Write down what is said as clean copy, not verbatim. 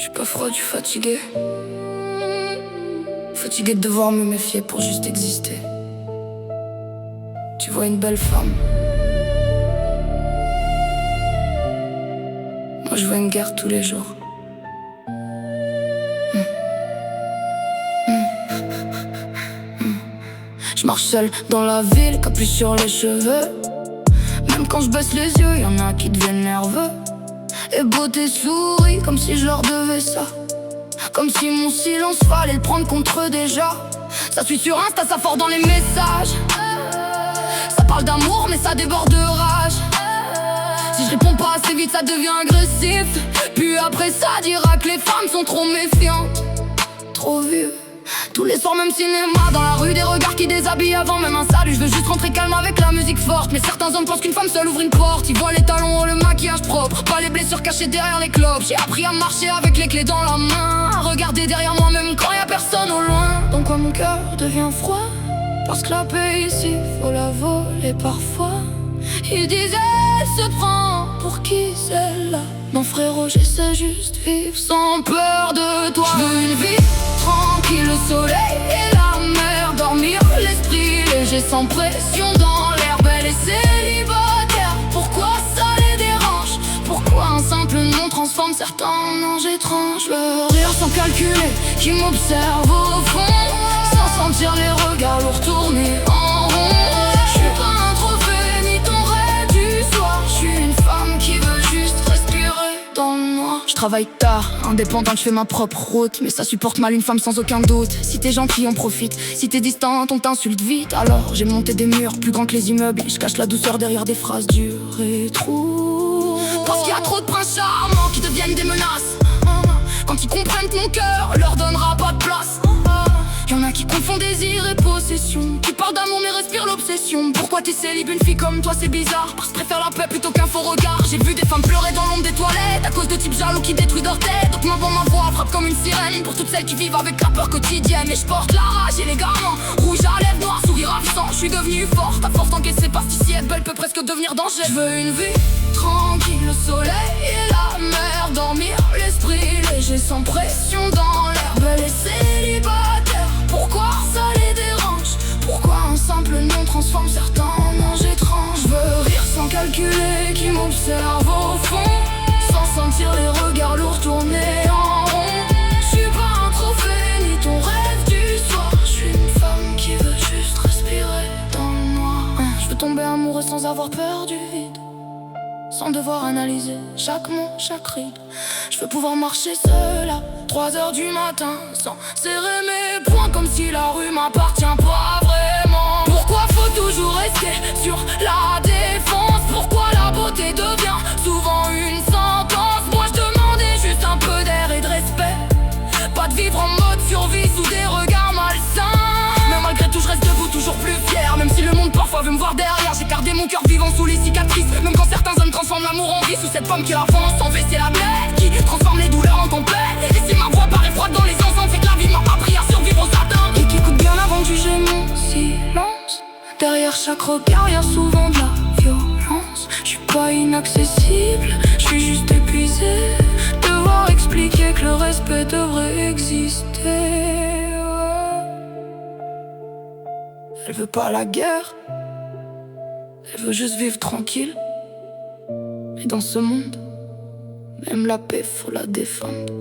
suis pas froid, je suis fatigué. Fatigué de devoir me méfier pour juste exister. Tu vois une belle femme, moi je vois une guerre tous les jours. Je marche seul dans la ville, capuche sur les cheveux. Même quand je baisse les yeux, y'en a qui deviennent nerveux. Et beauté sourit comme si je leur devais ça. Comme si mon silence fallait le prendre contre eux déjà. Ça suit sur Insta, ça fort dans les messages. Ça parle d'amour mais ça déborde de rage. Si je réponds pas assez vite ça devient agressif. Puis après ça dira que les femmes sont trop méfiantes. Trop vieux. Tous les soirs même cinéma, dans la rue des regards qui déshabillent avant même un salut. Je veux juste rentrer calme avec la musique forte. Mais certains hommes pensent qu'une femme seule ouvre une porte. Ils voient les talons, le maquillage propre, pas les blessures cachées derrière les clopes. J'ai appris à marcher avec les clés dans la main, à regarder derrière moi même quand y a personne au loin. Donc quoi mon cœur devient froid, parce que la paix ici faut la voler parfois. Ils disaient elle se prend pour qui celle-là. Non frérot j'essaie juste vivre sans peur de toi. Je veux une vie tranquille, le soleil et la mer, dormir l'esprit léger sans pression dans l'air. Belle et célibataire, pourquoi ça les dérange? Pourquoi un simple nom transforme certains en anges étranges? Le rire sans calculer qui m'observe au fond, sans sentir les regards lourds tourner en rond. Je suis pas un trophée ni ton rêve du soir. Je suis une femme qui veut juste respirer dans le noir. Je travaille tard, indépendante, je fais ma propre route. Mais ça supporte mal une femme sans aucun doute. Si t'es gentil on profite, si t'es distante on t'insulte vite. Alors j'ai monté des murs plus grands que les immeubles. Et je cache la douceur derrière des phrases dures et trop. Parce qu'il y a trop de princes charmants qui deviennent des menaces. Quand ils comprennent que mon cœur leur donnera pas de place. Y'en a qui confondent désir et possession, qui parlent d'amour mais respirent l'obsession. Pourquoi t'es célib, une fille comme toi c'est bizarre? Parce que je préfère la paix plutôt qu'un faux regard. J'ai vu des femmes pleurer dans l'ombre des toilettes à cause de types jaloux qui détruisent leur tête. Donc ma voix frappe comme une sirène pour toutes celles qui vivent avec la peur quotidienne. Et je porte la rage et l'égarement, rouge à lèvres noires, sourire ravissant. Je suis devenue forte, à force d'encaisser parce qu'ici être belle peut presque devenir danger. Je veux une vie tranquille, le soleil et la mer, dormir l'esprit léger sans pression dans l'air. Belle et célibataire, pourquoi ça les dérange? Pourquoi un simple nom transforme certains en anges étranges? Je veux rire sans calculer qui m'observe au fond, sans sentir les regards lourds tourner en rond. Je suis pas un trophée ni ton rêve du soir. Je suis une femme qui veut juste respirer dans le noir. Je veux tomber amoureux sans avoir peur du vide, sans devoir analyser chaque mot, chaque ride. Je veux pouvoir marcher seul à 3h du matin, sans serrer mes poings comme si la rue m'appartient pas vraiment. Pourquoi faut toujours rester sur la défense? Pourquoi la beauté devient souvent une sentence? Moi je demandais juste un peu d'air et de respect, pas de vivre en mode survie sous des regards malsains. Mais malgré tout je reste debout, toujours plus fier. Même si le monde parfois veut me voir derrière, j'ai gardé mon cœur vivant sous les cicatrices. Même quand certains hommes transforment l'amour en vie, sous cette pomme qui avance sans baisser la blesse, qui transforme les douleurs en tempête. Et si ma voix paraît froide dans les enceintes, c'est que la vie m'a appris à survivre aux atteintes. Et qui écoute bien avant de juger mon silence. Derrière chaque regard y'a souvent de la violence. Je suis pas inaccessible, je suis juste épuisé. Devoir expliquer que le respect devrait exister. Elle veut pas la guerre, elle veut juste vivre tranquille. Et dans ce monde, même la paix faut la défendre.